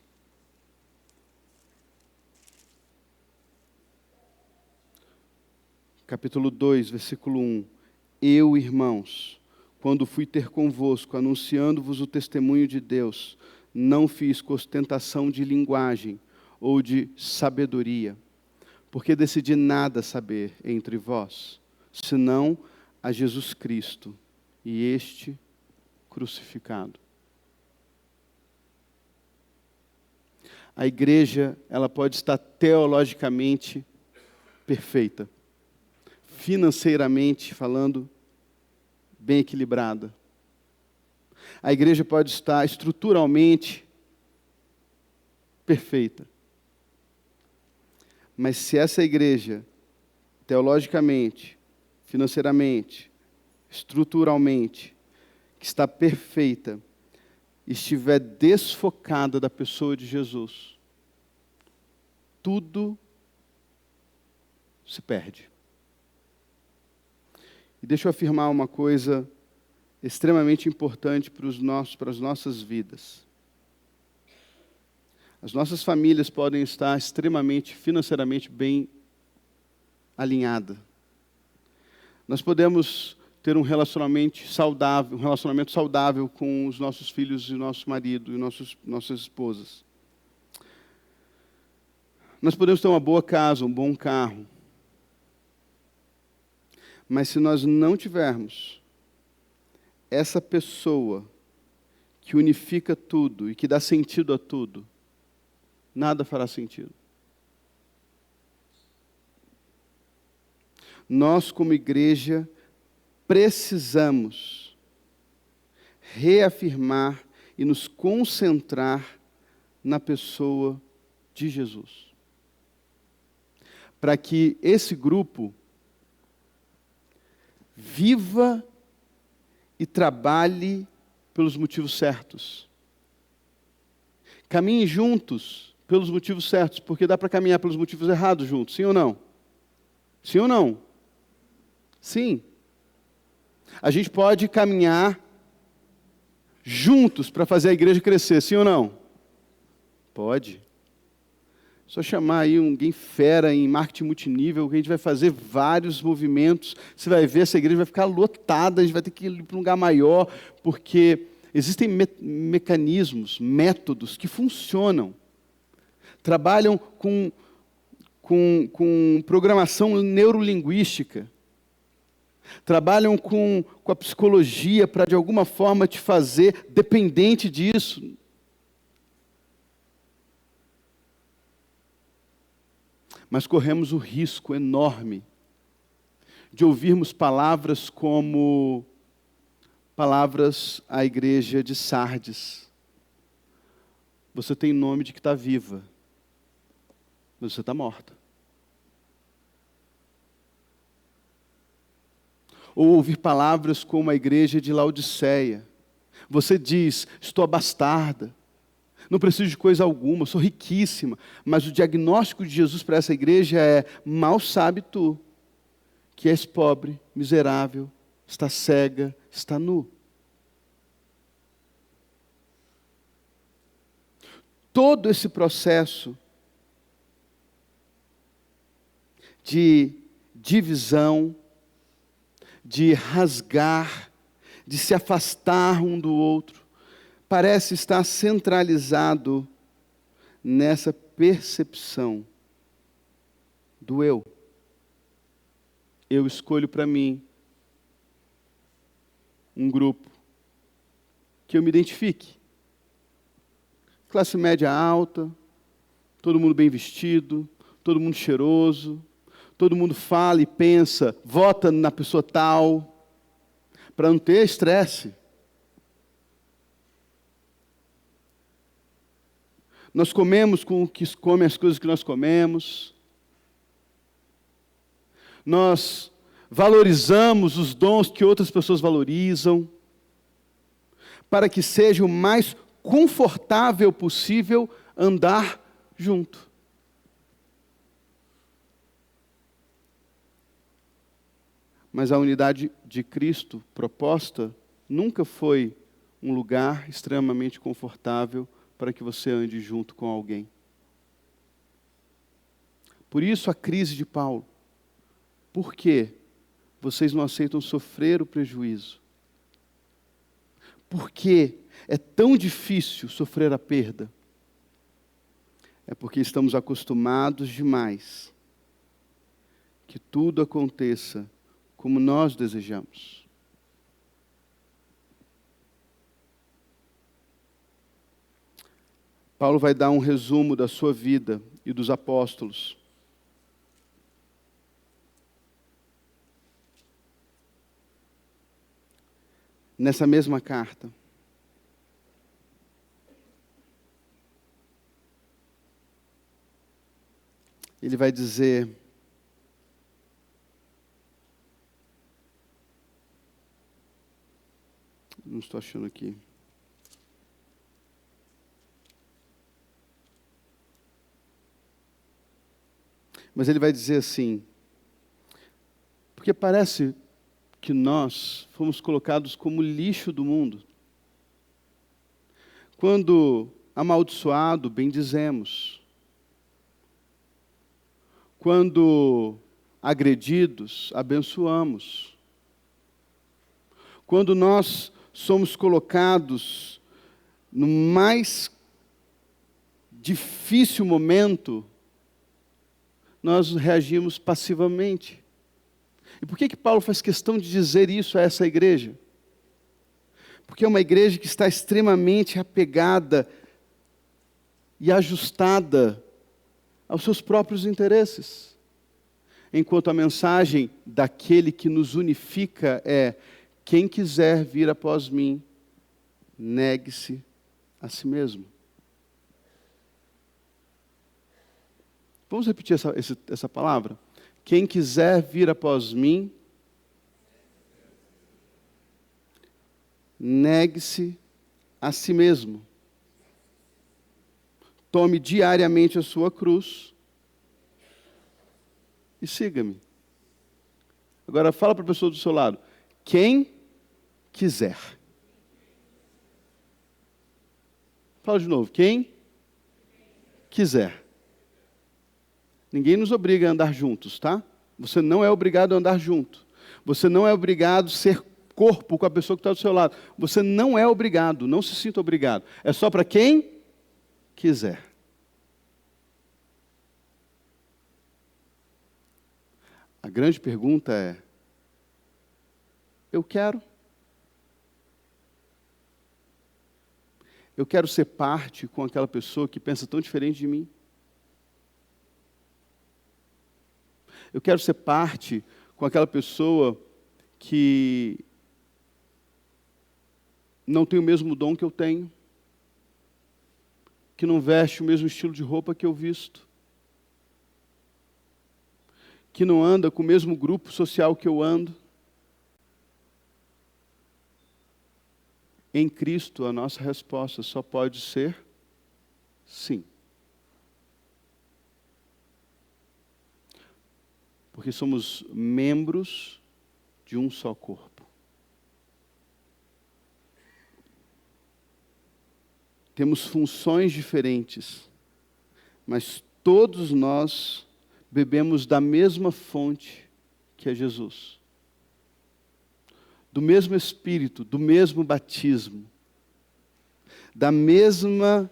Capítulo 2, versículo 1. Eu, irmãos, quando fui ter convosco, anunciando-vos o testemunho de Deus, não fiz com ostentação de linguagem ou de sabedoria, porque decidi nada saber entre vós, senão a Jesus Cristo e este crucificado. A igreja, ela pode estar teologicamente perfeita, financeiramente falando, bem equilibrada. A igreja pode estar estruturalmente perfeita. Mas se essa igreja, teologicamente, financeiramente, estruturalmente, que está perfeita, estiver desfocada da pessoa de Jesus, tudo se perde. E deixa eu afirmar uma coisa extremamente importante para as nossas vidas. As nossas famílias podem estar extremamente, financeiramente bem alinhadas. Nós podemos ter um relacionamento saudável com os nossos filhos e nosso marido e nossas esposas. Nós podemos ter uma boa casa, um bom carro. Mas se nós não tivermos essa pessoa que unifica tudo e que dá sentido a tudo, nada fará sentido. Nós, como igreja, precisamos reafirmar e nos concentrar na pessoa de Jesus. Para que esse grupo viva e trabalhe pelos motivos certos. Caminhe juntos pelos motivos certos, porque dá para caminhar pelos motivos errados juntos, sim ou não? Sim ou não? Sim. A gente pode caminhar juntos para fazer a igreja crescer, sim ou não? Pode. Só chamar aí alguém fera em marketing multinível, que a gente vai fazer vários movimentos, você vai ver, essa igreja vai ficar lotada, a gente vai ter que ir para um lugar maior, porque existem mecanismos, métodos que funcionam. Trabalham com programação neurolinguística. Trabalham com a psicologia para, de alguma forma, te fazer dependente disso. Mas corremos o risco enorme de ouvirmos palavras como palavras à igreja de Sardes. Você tem nome de que está viva, mas você está morta. Ou ouvir palavras como a igreja de Laodiceia. Você diz, estou abastarda. Não preciso de coisa alguma, sou riquíssima. Mas o diagnóstico de Jesus para essa igreja é: mal sabe tu, que és pobre, miserável, está cega, está nu. Todo esse processo de divisão, de rasgar, de se afastar um do outro, parece estar centralizado nessa percepção do eu. Eu escolho para mim um grupo que eu me identifique. Classe média alta, todo mundo bem vestido, todo mundo cheiroso, todo mundo fala e pensa, vota na pessoa tal, para não ter estresse. Nós comemos com o que come as coisas que nós comemos. Nós valorizamos os dons que outras pessoas valorizam, para que seja o mais confortável possível andar junto. Mas a unidade de Cristo proposta nunca foi um lugar extremamente confortável para que você ande junto com alguém. Por isso a crise de Paulo. Por quê? vocês não aceitam sofrer o prejuízo. Por que é tão difícil sofrer a perda? É porque estamos acostumados demais que tudo aconteça como nós desejamos. Paulo vai dar um resumo da sua vida e dos apóstolos. Nessa mesma carta. Ele vai dizer: não estou achando aqui. Mas ele vai dizer assim, porque parece que nós fomos colocados como lixo do mundo. Quando amaldiçoado, bendizemos. Quando agredidos, abençoamos. Quando nós somos colocados no mais difícil momento, nós reagimos passivamente. E por que Paulo faz questão de dizer isso a essa igreja? Porque é uma igreja que está extremamente apegada e ajustada aos seus próprios interesses. Enquanto a mensagem daquele que nos unifica é: quem quiser vir após mim, negue-se a si mesmo. Vamos repetir essa palavra? Quem quiser vir após mim, negue-se a si mesmo. Tome diariamente a sua cruz e siga-me. Agora fala para a pessoa do seu lado: quem quiser. Fala de novo: quem quiser. Ninguém nos obriga a andar juntos, tá? Você não é obrigado a andar junto. Você não é obrigado a ser corpo com a pessoa que está do seu lado. Você não é obrigado, não se sinta obrigado. É só para quem quiser. A grande pergunta é: eu quero? Eu quero ser parte com aquela pessoa que pensa tão diferente de mim? Eu quero ser parte com aquela pessoa que não tem o mesmo dom que eu tenho, que não veste o mesmo estilo de roupa que eu visto, que não anda com o mesmo grupo social que eu ando. Em Cristo, a nossa resposta só pode ser sim. Porque somos membros de um só corpo. Temos funções diferentes, mas todos nós bebemos da mesma fonte que é Jesus. Do mesmo Espírito, do mesmo batismo, da mesma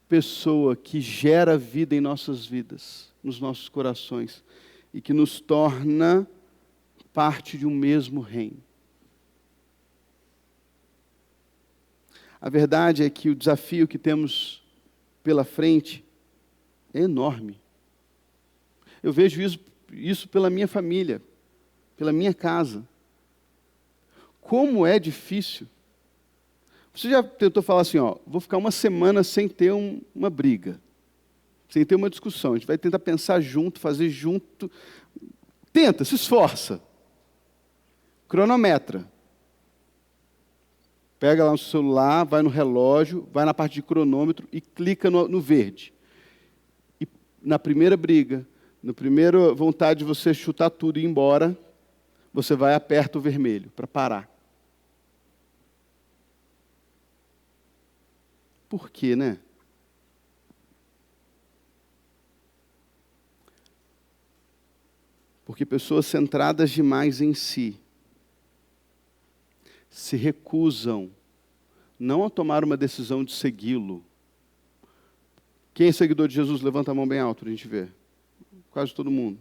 pessoa que gera vida em nossas vidas, nos nossos corações, e que nos torna parte de um mesmo reino. A verdade é que o desafio que temos pela frente é enorme. Eu vejo isso pela minha família, pela minha casa. Como é difícil. Você já tentou falar assim, vou ficar uma semana sem ter uma briga, sem ter uma discussão. A gente vai tentar pensar junto, fazer junto. Tenta, se esforça. Cronometra. Pega lá no celular, vai no relógio, vai na parte de cronômetro e clica no verde. E na primeira briga, na primeira vontade de você chutar tudo e ir embora, você vai e aperta o vermelho para parar. Por quê, né? Porque pessoas centradas demais em si se recusam não a tomar uma decisão de segui-lo. Quem é seguidor de Jesus? Levanta a mão bem alto para a gente ver. Quase todo mundo.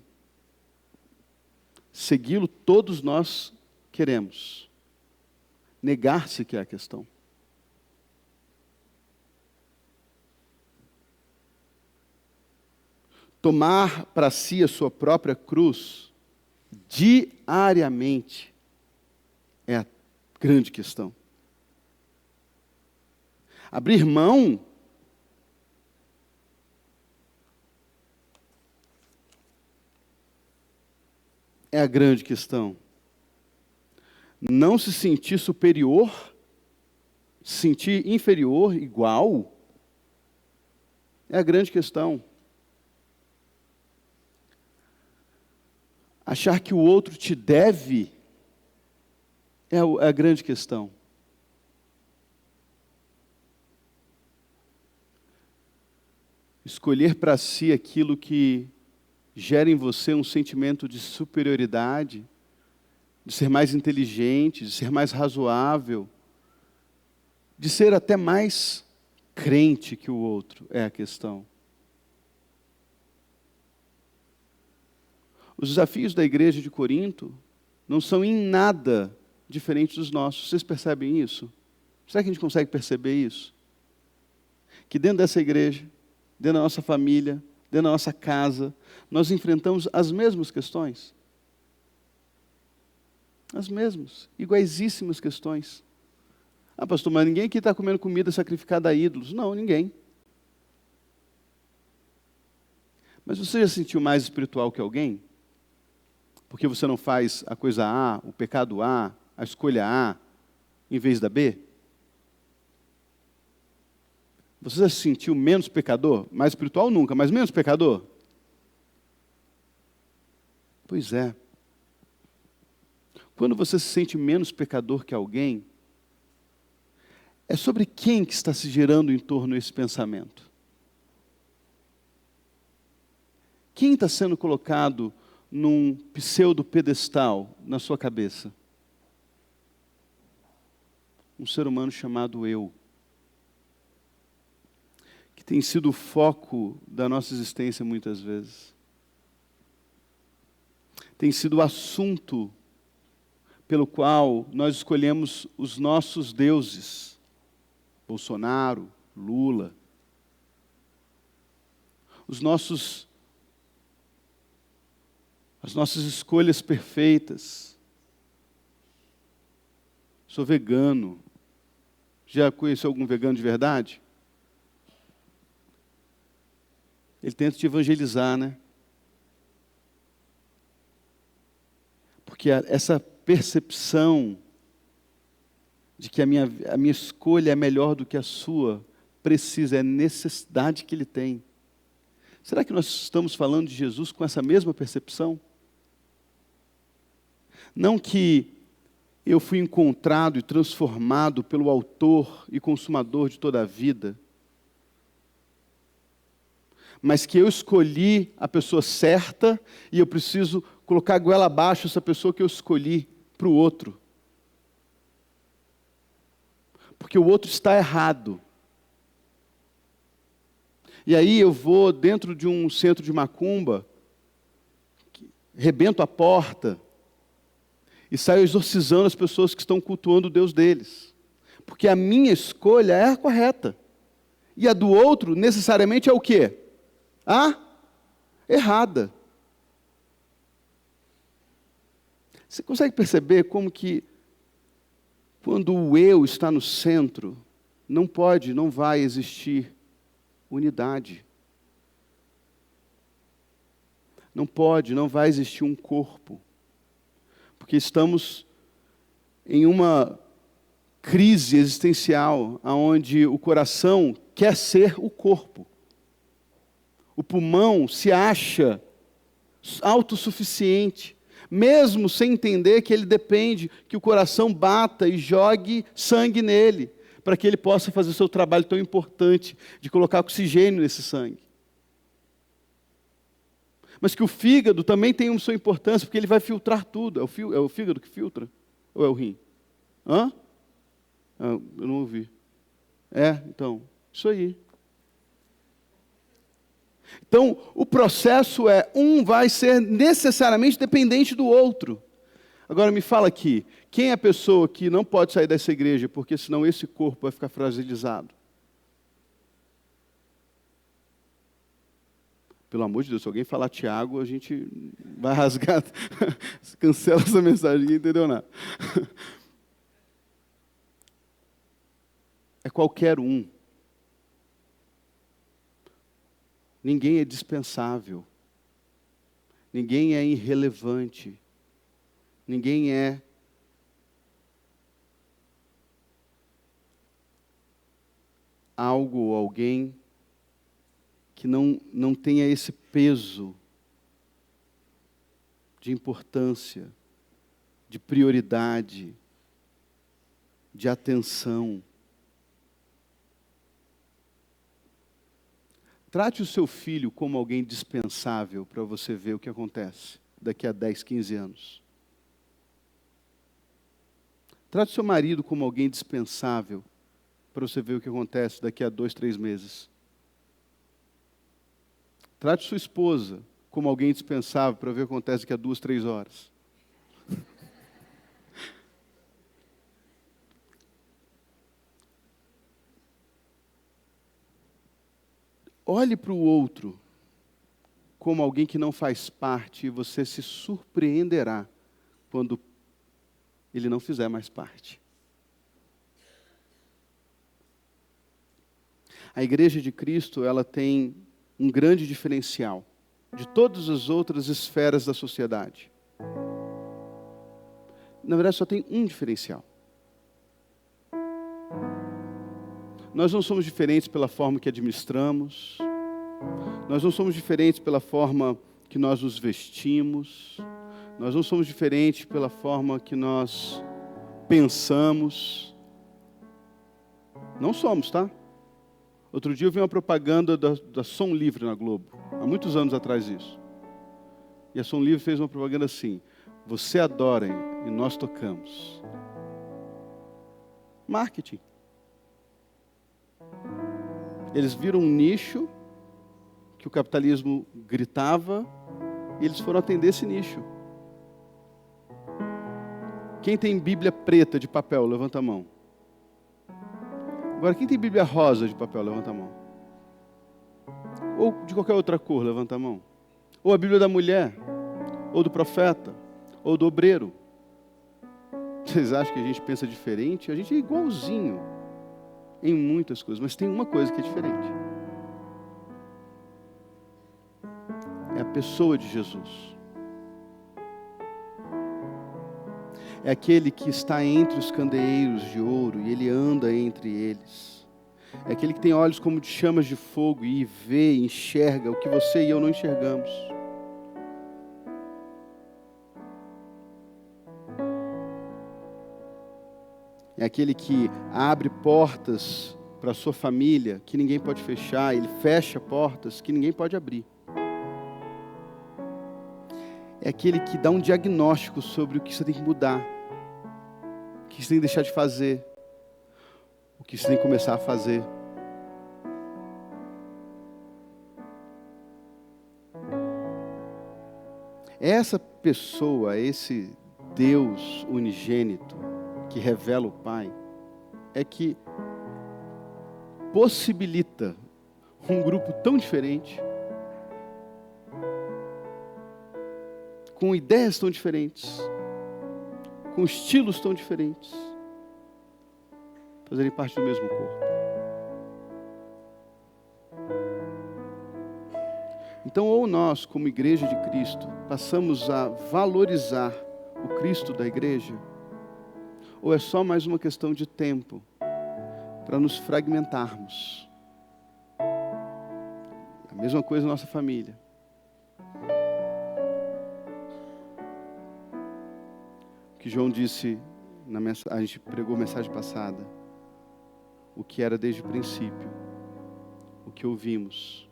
Segui-lo todos nós queremos. Negar-se que é a questão. Tomar para si a sua própria cruz diariamente é a grande questão. Abrir mão é a grande questão. Não se sentir superior, se sentir inferior, igual, é a grande questão. Achar que o outro te deve é a grande questão. Escolher para si aquilo que gera em você um sentimento de superioridade, de ser mais inteligente, de ser mais razoável, de ser até mais crente que o outro, é a questão. Os desafios da igreja de Corinto não são em nada diferentes dos nossos. Vocês percebem isso? Será que a gente consegue perceber isso? Que dentro dessa igreja, dentro da nossa família, dentro da nossa casa, nós enfrentamos as mesmas questões. As mesmas, iguaisíssimas questões. Ah, pastor, mas ninguém aqui está comendo comida sacrificada a ídolos. Não, ninguém. Mas você já se sentiu mais espiritual que alguém? Porque você não faz a coisa A, o pecado A, a escolha A, em vez da B? Você já se sentiu menos pecador? Mais espiritual nunca, mas menos pecador? Pois é. Quando você se sente menos pecador que alguém, é sobre quem que está se gerando em torno esse pensamento? Quem está sendo colocado num pseudo-pedestal na sua cabeça? Um ser humano chamado eu, que tem sido o foco da nossa existência muitas vezes. Tem sido o assunto pelo qual nós escolhemos os nossos deuses. Bolsonaro, Lula. As nossas escolhas perfeitas. Sou vegano. Já conheceu algum vegano de verdade? Ele tenta te evangelizar, né? Porque essa percepção de que a minha escolha é melhor do que a sua, é necessidade que ele tem. Será que nós estamos falando de Jesus com essa mesma percepção? Não que eu fui encontrado e transformado pelo autor e consumador de toda a vida, mas que eu escolhi a pessoa certa e eu preciso colocar a goela abaixo essa pessoa que eu escolhi para o outro. Porque o outro está errado. E aí eu vou dentro de um centro de macumba, rebento a porta e saio exorcizando as pessoas que estão cultuando o Deus deles. Porque a minha escolha é a correta. E a do outro, necessariamente, é o quê? A errada. Você consegue perceber como que, quando o eu está no centro, não vai existir unidade. Não vai existir um corpo. Porque estamos em uma crise existencial, onde o coração quer ser o corpo. O pulmão se acha autossuficiente, mesmo sem entender que ele depende que o coração bata e jogue sangue nele, para que ele possa fazer o seu trabalho tão importante de colocar oxigênio nesse sangue. Mas que o fígado também tem uma sua importância, porque ele vai filtrar tudo. É o fígado que filtra? Ou é o rim? Hã? Ah, eu não ouvi. Então, isso aí. Então, o processo um vai ser necessariamente dependente do outro. Agora me fala aqui, quem é a pessoa que não pode sair dessa igreja, porque senão esse corpo vai ficar fragilizado? Pelo amor de Deus, se alguém falar Tiago, a gente vai rasgar, cancela essa mensagem, ninguém entendeu nada. É qualquer um. Ninguém é dispensável. Ninguém é irrelevante. Ninguém é algo ou alguém que não tenha esse peso de importância, de prioridade, de atenção. Trate o seu filho como alguém dispensável para você ver o que acontece daqui a 10, 15 anos. Trate o seu marido como alguém dispensável para você ver o que acontece daqui a 2, 3 meses. Trate sua esposa como alguém dispensável para ver o que acontece daqui a 2, 3 horas. Olhe para o outro como alguém que não faz parte e você se surpreenderá quando ele não fizer mais parte. A Igreja de Cristo, ela tem um grande diferencial de todas as outras esferas da sociedade. Na verdade, só tem um diferencial. Nós não somos diferentes pela forma que administramos, nós não somos diferentes pela forma que nós nos vestimos, nós não somos diferentes pela forma que nós pensamos. Não somos, tá? Outro dia eu vi uma propaganda da Som Livre na Globo, há muitos anos atrás isso. E a Som Livre fez uma propaganda assim: você adora e nós tocamos. Marketing. Eles viram um nicho que o capitalismo gritava e eles foram atender esse nicho. Quem tem Bíblia preta de papel, levanta a mão. Agora, quem tem Bíblia rosa de papel, levanta a mão. Ou de qualquer outra cor, levanta a mão. Ou a Bíblia da mulher, ou do profeta, ou do obreiro. Vocês acham que a gente pensa diferente? A gente é igualzinho em muitas coisas, mas tem uma coisa que é diferente. É a pessoa de Jesus. É aquele que está entre os candeeiros de ouro e ele anda entre eles. É aquele que tem olhos como de chamas de fogo e vê, enxerga o que você e eu não enxergamos. É aquele que abre portas para a sua família que ninguém pode fechar, ele fecha portas que ninguém pode abrir. É aquele que dá um diagnóstico sobre o que você tem que mudar, o que você tem que deixar de fazer, o que você tem que começar a fazer. Essa pessoa, esse Deus unigênito, que revela o Pai, é que possibilita um grupo tão diferente, com ideias tão diferentes, com estilos tão diferentes, fazerem parte do mesmo corpo. Então, ou nós, como igreja de Cristo, passamos a valorizar o Cristo da igreja, ou é só mais uma questão de tempo para nos fragmentarmos. A mesma coisa na nossa família. O que João disse, a gente pregou a mensagem passada, o que era desde o princípio, o que ouvimos,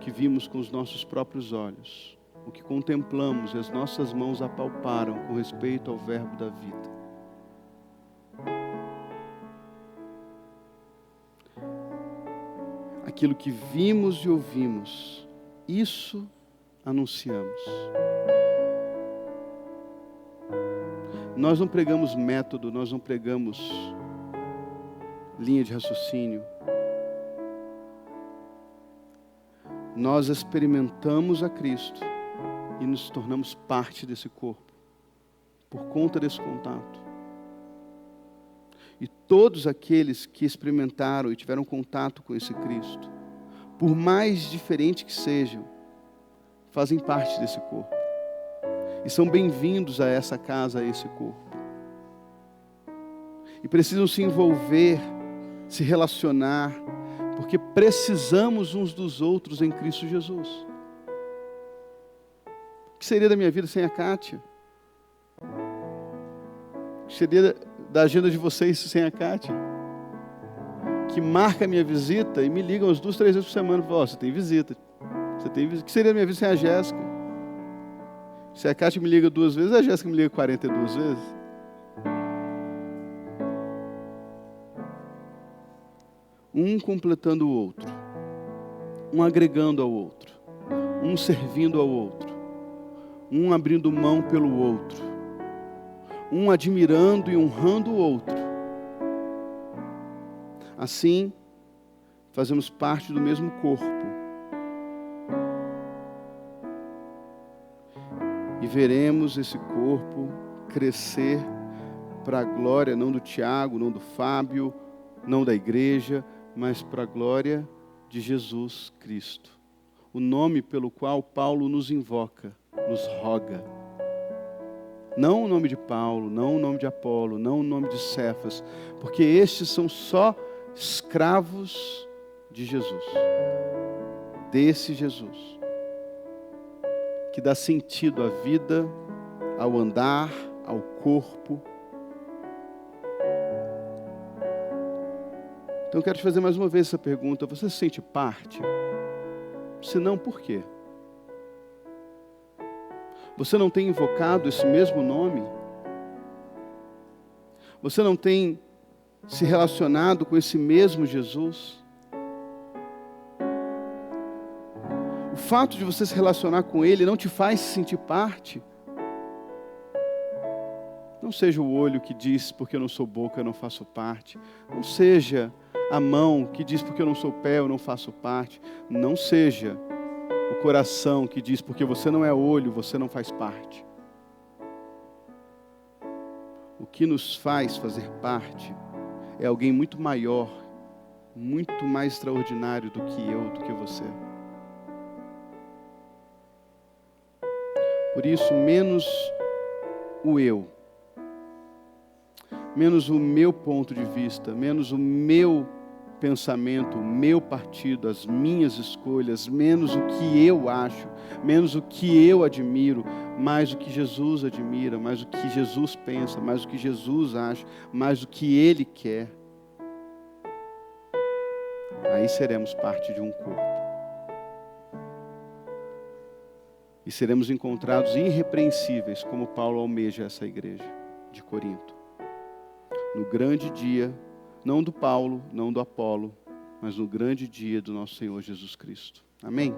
que vimos com os nossos próprios olhos, o que contemplamos e as nossas mãos apalparam com respeito ao verbo da vida. Aquilo que vimos e ouvimos, isso anunciamos. Nós não pregamos método, nós não pregamos linha de raciocínio. Nós experimentamos a Cristo e nos tornamos parte desse corpo, por conta desse contato. E todos aqueles que experimentaram e tiveram contato com esse Cristo, por mais diferente que sejam, fazem parte desse corpo. E são bem-vindos a essa casa, a esse corpo. E precisam se envolver, se relacionar, porque precisamos uns dos outros em Cristo Jesus. O que seria da minha vida sem a Kátia? O que seria da agenda de vocês sem a Kátia? Que marca a minha visita e me ligam umas 2, 3 vezes por semana e falam, você tem visita. Você tem visita. O que seria da minha vida sem a Jéssica? Se a Kátia me liga 2 vezes, a Jéssica me liga 42 vezes. Um completando o outro. Um agregando ao outro. Um servindo ao outro. Um abrindo mão pelo outro. Um admirando e honrando o outro. Assim, fazemos parte do mesmo corpo. E veremos esse corpo crescer para a glória, não do Tiago, não do Fábio, não da igreja, mas para a glória de Jesus Cristo. O nome pelo qual Paulo nos invoca, nos roga. Não o nome de Paulo, não o nome de Apolo, não o nome de Cefas, porque estes são só escravos de Jesus. Desse Jesus. Que dá sentido à vida, ao andar, ao corpo. Então eu quero te fazer mais uma vez essa pergunta. Você se sente parte? Se não, por quê? Você não tem invocado esse mesmo nome? Você não tem se relacionado com esse mesmo Jesus? O fato de você se relacionar com Ele não te faz se sentir parte? Não seja o olho que diz, porque eu não sou boca, eu não faço parte. Não seja a mão que diz, porque eu não sou pé, eu não faço parte. Não seja o coração que diz, porque você não é olho, você não faz parte. O que nos faz fazer parte é alguém muito maior, muito mais extraordinário do que eu, do que você. Por isso, menos o eu, menos o meu ponto de vista, menos o meu pensamento, o meu partido, as minhas escolhas, menos o que eu acho, menos o que eu admiro, mais o que Jesus admira, mais o que Jesus pensa, mais o que Jesus acha, mais o que Ele quer. Aí seremos parte de um corpo. E seremos encontrados irrepreensíveis, como Paulo almeja essa igreja de Corinto. No grande dia, não do Paulo, não do Apolo, mas no grande dia do nosso Senhor Jesus Cristo. Amém?